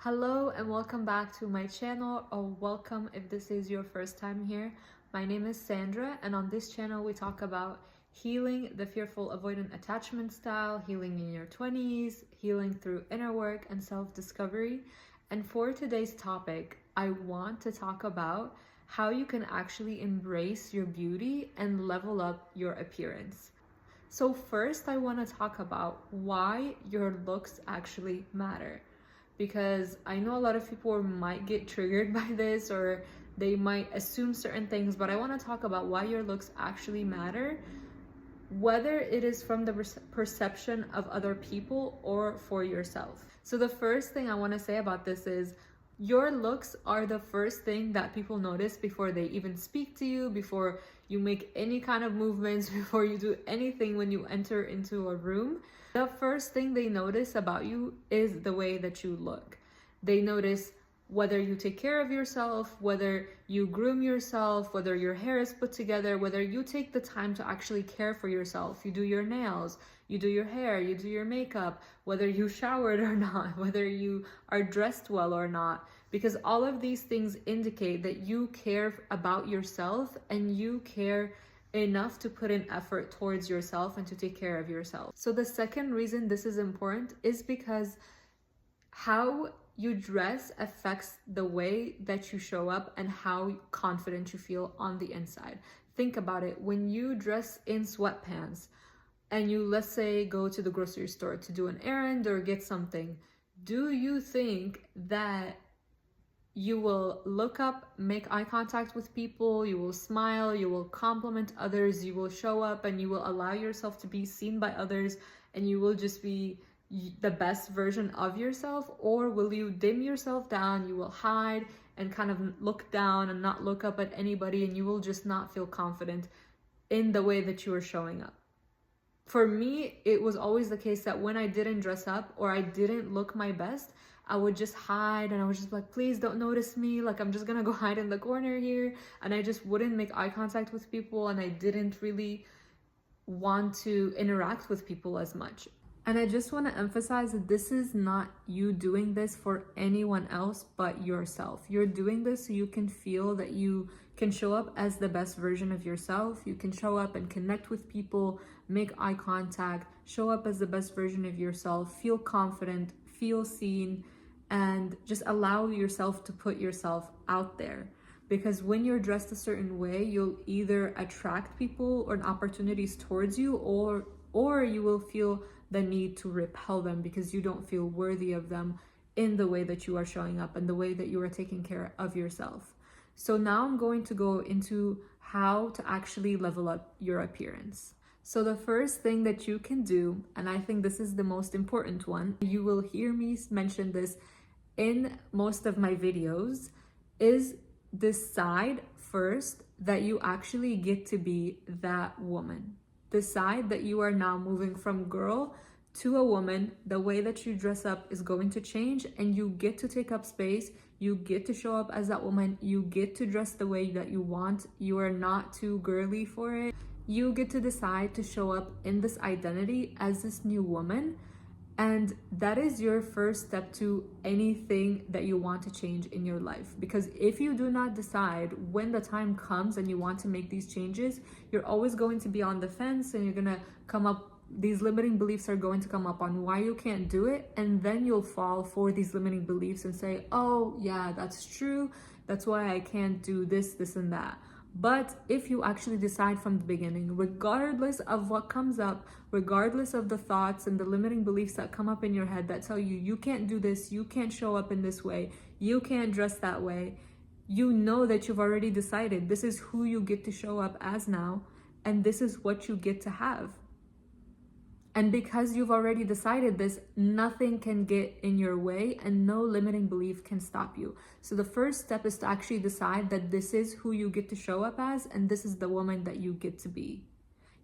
Hello and welcome back to my channel, or welcome if this is your first time here. My name is Sandra, and on this channel we talk about healing the fearful avoidant attachment style, healing in your 20s, healing through inner work and self-discovery. And for today's topic, I want to talk about how you can actually embrace your beauty and level up your appearance. So first, I want to talk about why your looks actually matter, because I know a lot of people might get triggered by this or they might assume certain things, but I want to talk about why your looks actually matter, whether it is from the perception of other people or for yourself. So the first thing I want to say about this is your looks are the first thing that people notice before they even speak to you, before you make any kind of movements, before you do anything. When you enter into a room, the first thing they notice about you is the way that you look. They notice whether you take care of yourself, whether you groom yourself, whether your hair is put together, whether you take the time to actually care for yourself. You do your nails, you do your hair, you do your makeup, whether you showered or not, whether you are dressed well or not, because all of these things indicate that you care about yourself and you care enough to put in effort towards yourself and to take care of yourself. So the second reason this is important is because how you dress affects the way that you show up and how confident you feel on the inside. Think about it. When you dress in sweatpants and you, let's say, go to the grocery store to do an errand or get something, do you think that you will look up, make eye contact with people, you will smile, you will compliment others, you will show up and you will allow yourself to be seen by others, and you will just be the best version of yourself? Or will you dim yourself down, you will hide and kind of look down and not look up at anybody, and you will just not feel confident in the way that you are showing up? For me, it was always the case that when I didn't dress up or I didn't look my best, I would just hide, and I was just like, please don't notice me, like I'm just gonna go hide in the corner here. And I just wouldn't make eye contact with people, and I didn't really want to interact with people as much. And I just want to emphasize that this is not you doing this for anyone else but yourself. You're doing this so you can feel that you can show up as the best version of yourself. You can show up and connect with people, make eye contact, show up as the best version of yourself, feel confident, feel seen, and just allow yourself to put yourself out there. Because when you're dressed a certain way, you'll either attract people or opportunities towards you, or you will feel the need to repel them because you don't feel worthy of them in the way that you are showing up and the way that you are taking care of yourself. So now I'm going to go into how to actually level up your appearance. So the first thing that you can do, and I think this is the most important one, you will hear me mention this in most of my videos, is decide first that you actually get to be that woman. Decide that you are now moving from girl to a woman. The way that you dress up is going to change, and you get to take up space. You get to show up as that woman. You get to dress the way that you want. You are not too girly for it. You get to decide to show up in this identity as this new woman. And that is your first step to anything that you want to change in your life. Because if you do not decide when the time comes and you want to make these changes, you're always going to be on the fence, and you're going to come up, these limiting beliefs are going to come up on why you can't do it. And then you'll fall for these limiting beliefs and say, oh yeah, that's true. That's why I can't do this, this, and that. But if you actually decide from the beginning, regardless of what comes up, regardless of the thoughts and the limiting beliefs that come up in your head that tell you, you can't do this, you can't show up in this way, you can't dress that way, you know that you've already decided this is who you get to show up as now, and this is what you get to have. And because you've already decided this, nothing can get in your way and no limiting belief can stop you. So the first step is to actually decide that this is who you get to show up as, and this is the woman that you get to be.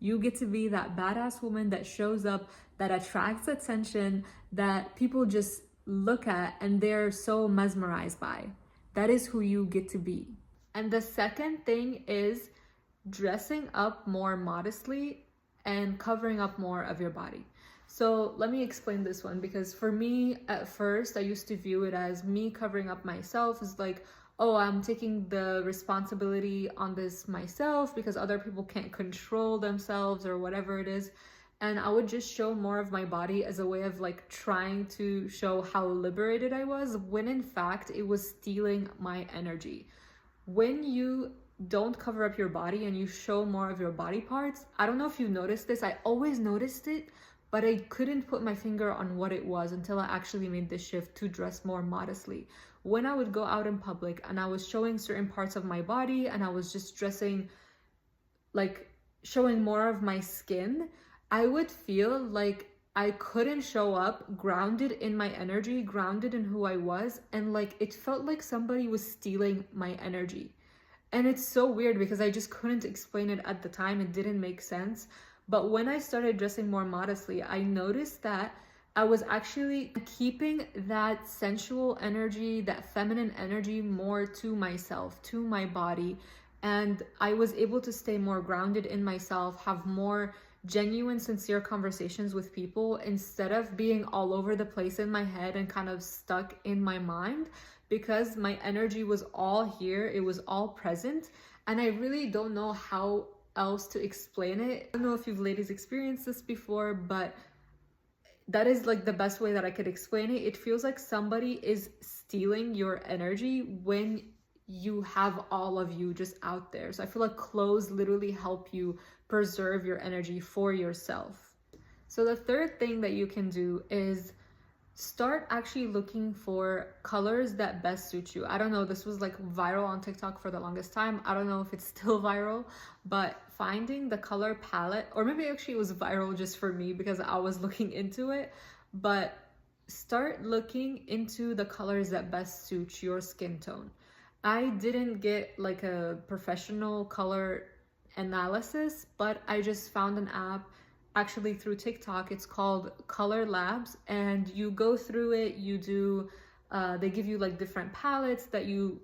You get to be that badass woman that shows up, that attracts attention, that people just look at and they're so mesmerized by. That is who you get to be. And the second thing is dressing up more modestly and covering up more of your body. So let me explain this one, because for me, at first, I used to view it as me covering up myself as like, oh, I'm taking the responsibility on this myself because other people can't control themselves or whatever it is. And I would just show more of my body as a way of like trying to show how liberated I was, when in fact it was stealing my energy. When you don't cover up your body and you show more of your body parts, I don't know if you noticed this, I always noticed it, but I couldn't put my finger on what it was until I actually made this shift to dress more modestly. When I would go out in public and I was showing certain parts of my body and I was just dressing, like showing more of my skin, I would feel like I couldn't show up grounded in my energy, grounded in who I was, and like it felt like somebody was stealing my energy. And it's so weird because I just couldn't explain it at the time. It didn't make sense. But when I started dressing more modestly, I noticed that I was actually keeping that sensual energy, that feminine energy more to myself, to my body. And I was able to stay more grounded in myself, have more genuine, sincere conversations with people instead of being all over the place in my head and kind of stuck in my mind, because my energy was all here, it was all present. And I really don't know how else to explain it. I don't know if you've ladies experienced this before, but that is like the best way that I could explain it. It feels like somebody is stealing your energy when you have all of you just out there. So I feel like clothes literally help you preserve your energy for yourself. So the third thing that you can do is start actually looking for colors that best suit you. I don't know, this was like viral on TikTok for the longest time. I don't know if it's still viral, but finding the color palette, or maybe actually it was viral just for me because I was looking into it, but start looking into the colors that best suit your skin tone. I didn't get like a professional color analysis, but I just found an app actually through TikTok. It's called Color Labs, and you go through it, you do they give you like different palettes that you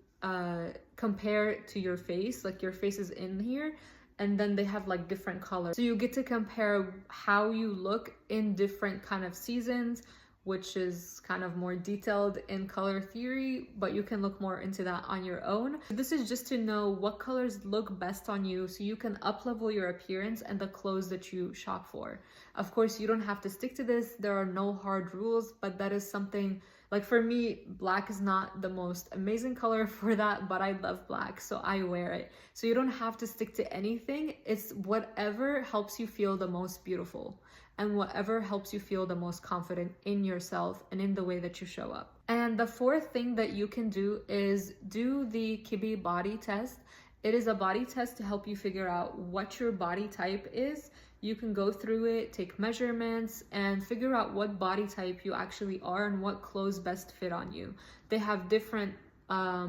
compare to your face, like your face is in here, and then they have like different colors, so you get to compare how you look in different kind of seasons, which is kind of more detailed in color theory, but you can look more into that on your own. This is just to know what colors look best on you so you can up-level your appearance and the clothes that you shop for. Of course, you don't have to stick to this. There are no hard rules, but that is something, like for me, black is not the most amazing color for that, but I love black, so I wear it. So you don't have to stick to anything. It's whatever helps you feel the most beautiful, and whatever helps you feel the most confident in yourself and in the way that you show up. And the fourth thing that you can do is do the Kibi body test. It is a body test to help you figure out what your body type is. You can go through it, take measurements, and figure out what body type you actually are and what clothes best fit on you. They have different, I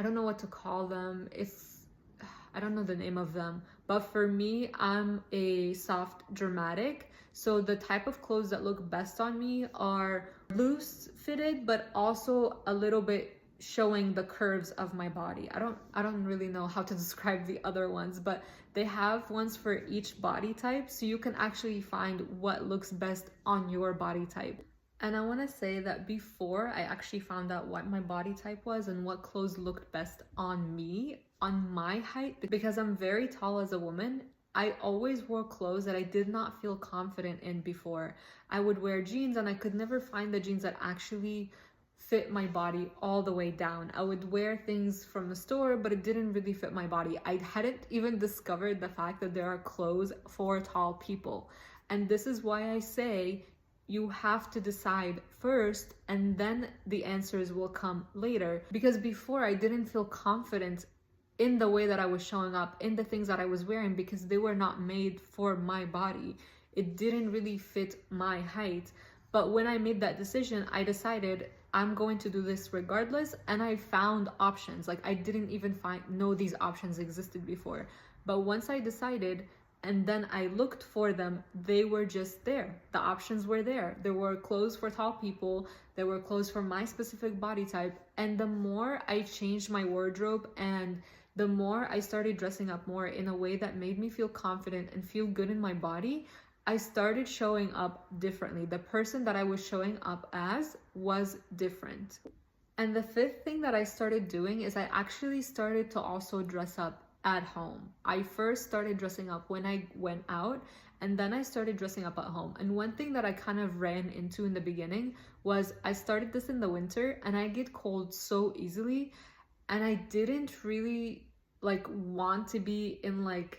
don't know what to call them. I don't know the name of them, but for me, I'm a soft dramatic. So the type of clothes that look best on me are loose fitted, but also a little bit showing the curves of my body. I don't really know how to describe the other ones, but they have ones for each body type, so you can actually find what looks best on your body type. And I want to say that before I actually found out what my body type was and what clothes looked best on me, on my height, because I'm very tall as a woman, I always wore clothes that I did not feel confident in before. I would wear jeans and I could never find the jeans that actually fit my body all the way down. I would wear things from the store, but it didn't really fit my body. I hadn't even discovered the fact that there are clothes for tall people. And this is why I say you have to decide first and then the answers will come later. Because before I didn't feel confident in the way that I was showing up, in the things that I was wearing, because they were not made for my body. It didn't really fit my height. But when I made that decision, I decided I'm going to do this regardless, and I found options. Like I didn't even know these options existed before. But once I decided and then I looked for them, they were just there. The options were there. There were clothes for tall people, there were clothes for my specific body type. And the more I changed my wardrobe and the more I started dressing up more in a way that made me feel confident and feel good in my body, I started showing up differently. The person that I was showing up as was different. And the fifth thing that I started doing is I actually started to also dress up at home. I first started dressing up when I went out, and then I started dressing up at home. And one thing that I kind of ran into in the beginning was I started this in the winter and I get cold so easily, and I didn't really like want to be in like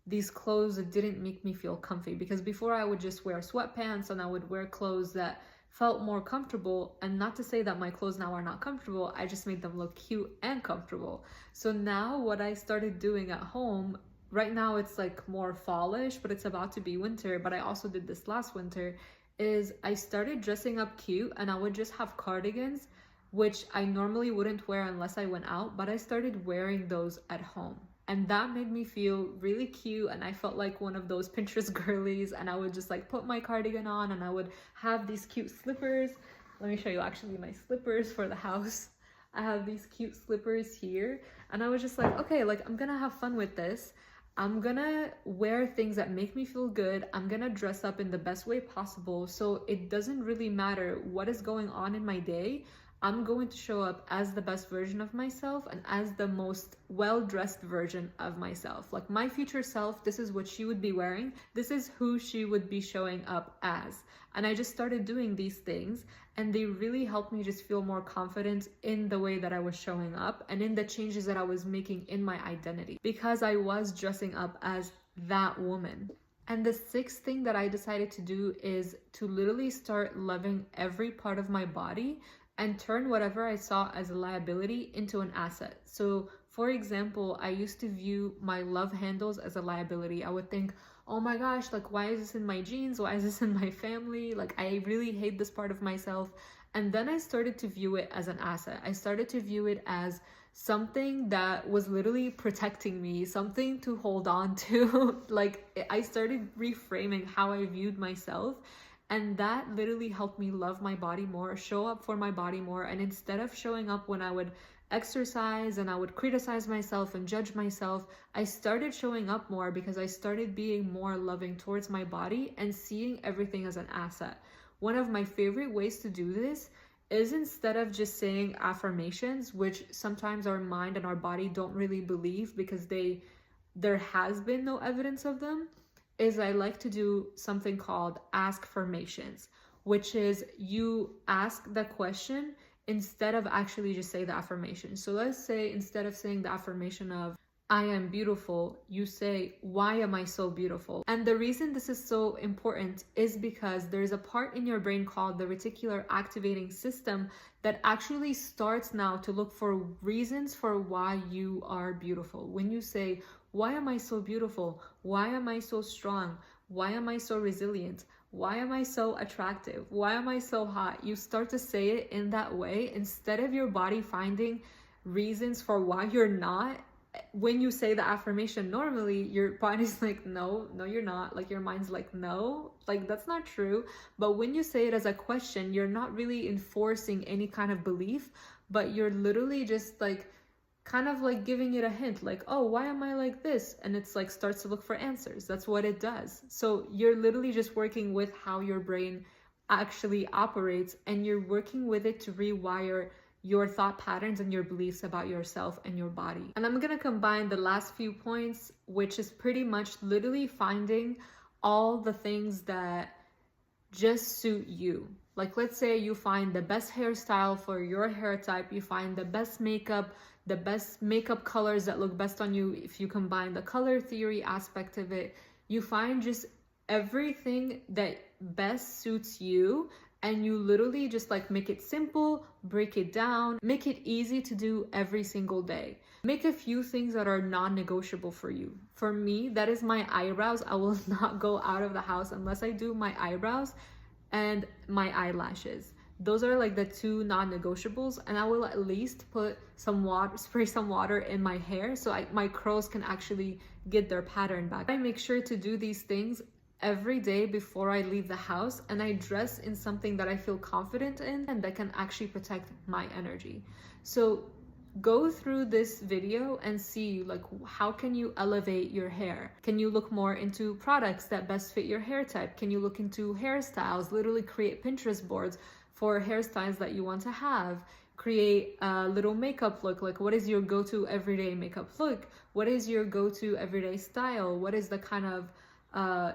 these clothes that didn't make me feel comfy, because before I would just wear sweatpants and I would wear clothes that felt more comfortable. And not to say that my clothes now are not comfortable, I just made them look cute and comfortable. So now what I started doing at home, right now it's like more fallish, but it's about to be winter, but I also did this last winter, is I started dressing up cute, and I would just have cardigans, which I normally wouldn't wear unless I went out, but I started wearing those at home. And that made me feel really cute, and I felt like one of those Pinterest girlies, and I would just like put my cardigan on and I would have these cute slippers. Let me show you actually my slippers for the house. I have these cute slippers here, and I was just like, okay, like I'm gonna have fun with this. I'm gonna wear things that make me feel good. I'm gonna dress up in the best way possible, so it doesn't really matter what is going on in my day. I'm going to show up as the best version of myself and as the most well-dressed version of myself. Like my future self, this is what she would be wearing. This is who she would be showing up as. And I just started doing these things, and they really helped me just feel more confident in the way that I was showing up and in the changes that I was making in my identity, because I was dressing up as that woman. And the sixth thing that I decided to do is to literally start loving every part of my body and turn whatever I saw as a liability into an asset. So for example, I used to view my love handles as a liability. I would think, oh my gosh, like why is this in my genes? Why is this in my family? Like I really hate this part of myself. And then I started to view it as an asset. I started to view it as something that was literally protecting me, something to hold on to. Like I started reframing how I viewed myself. And that literally helped me love my body more, show up for my body more. And instead of showing up when I would exercise and I would criticize myself and judge myself, I started showing up more because I started being more loving towards my body and seeing everything as an asset. One of my favorite ways to do this is, instead of just saying affirmations, which sometimes our mind and our body don't really believe because there has been no evidence of them, is I like to do something called ask-formations, which is you ask the question instead of actually just say the affirmation. So let's say instead of saying the affirmation of I am beautiful, you say, why am I so beautiful? And the reason this is so important is because there's a part in your brain called the reticular activating system that actually starts now to look for reasons for why you are beautiful. When you say, why am I so beautiful? Why am I so strong? Why am I so resilient? Why am I so attractive? Why am I so hot? You start to say it in that way instead of your body finding reasons for why you're not. When you say the affirmation normally, your body's like, no, you're not. Like your mind's like, no, like that's not true. But when you say it as a question, you're not really enforcing any kind of belief, but you're literally just like kind of like giving it a hint, like, oh, why am I like this? And it's like starts to look for answers. That's what it does. So you're literally just working with how your brain actually operates, and you're working with it to rewire your thought patterns and your beliefs about yourself and your body. And I'm gonna combine the last few points, which is pretty much literally finding all the things that just suit you. Like let's say you find the best hairstyle for your hair type, you find the best makeup colors that look best on you. If you combine the color theory aspect of it, you find just everything that best suits you, and you literally just like make it simple, break it down, make it easy to do every single day. Make a few things that are non-negotiable for you. For me, that is my eyebrows. I will not go out of the house unless I do my eyebrows and my eyelashes. Those are like the two non-negotiables, and I will at least put some water, spray some water in my hair so my curls can actually get their pattern back. I make sure to do these things every day before I leave the house, and I dress in something that I feel confident in and that can actually protect my energy. So go through this video and see like how can you elevate your hair. Can you look more into products that best fit your hair type? Can you look into hairstyles, literally create Pinterest boards for hairstyles that you want to have? Create a little makeup look, like what is your go-to everyday makeup look? What is your go-to everyday style? What is the kind of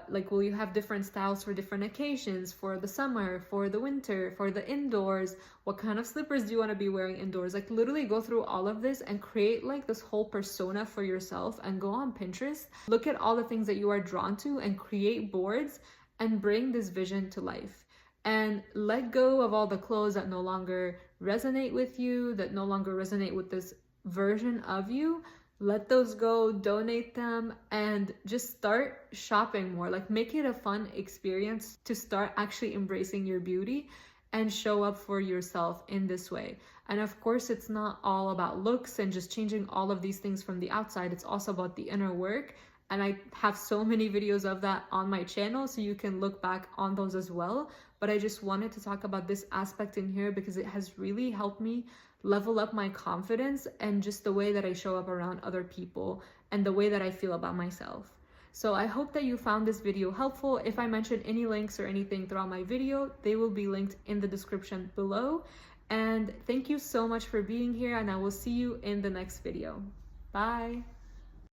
like, will you have different styles for different occasions, for the summer, for the winter, for the indoors? What kind of slippers do you want to be wearing indoors? Like literally go through all of this and create like this whole persona for yourself, and go on Pinterest, look at all the things that you are drawn to and create boards and bring this vision to life. And let go of all the clothes that no longer resonate with you, that no longer resonate with this version of you. Let those go, donate them, and just start shopping more. Like make it a fun experience to start actually embracing your beauty and show up for yourself in this way. And of course, it's not all about looks and just changing all of these things from the outside. It's also about the inner work. And I have so many videos of that on my channel, so you can look back on those as well. But I just wanted to talk about this aspect in here because it has really helped me level up my confidence and just the way that I show up around other people and the way that I feel about myself. So I hope that you found this video helpful. If I mentioned any links or anything throughout my video, they will be linked in the description below. And thank you so much for being here, and I will see you in the next video. Bye.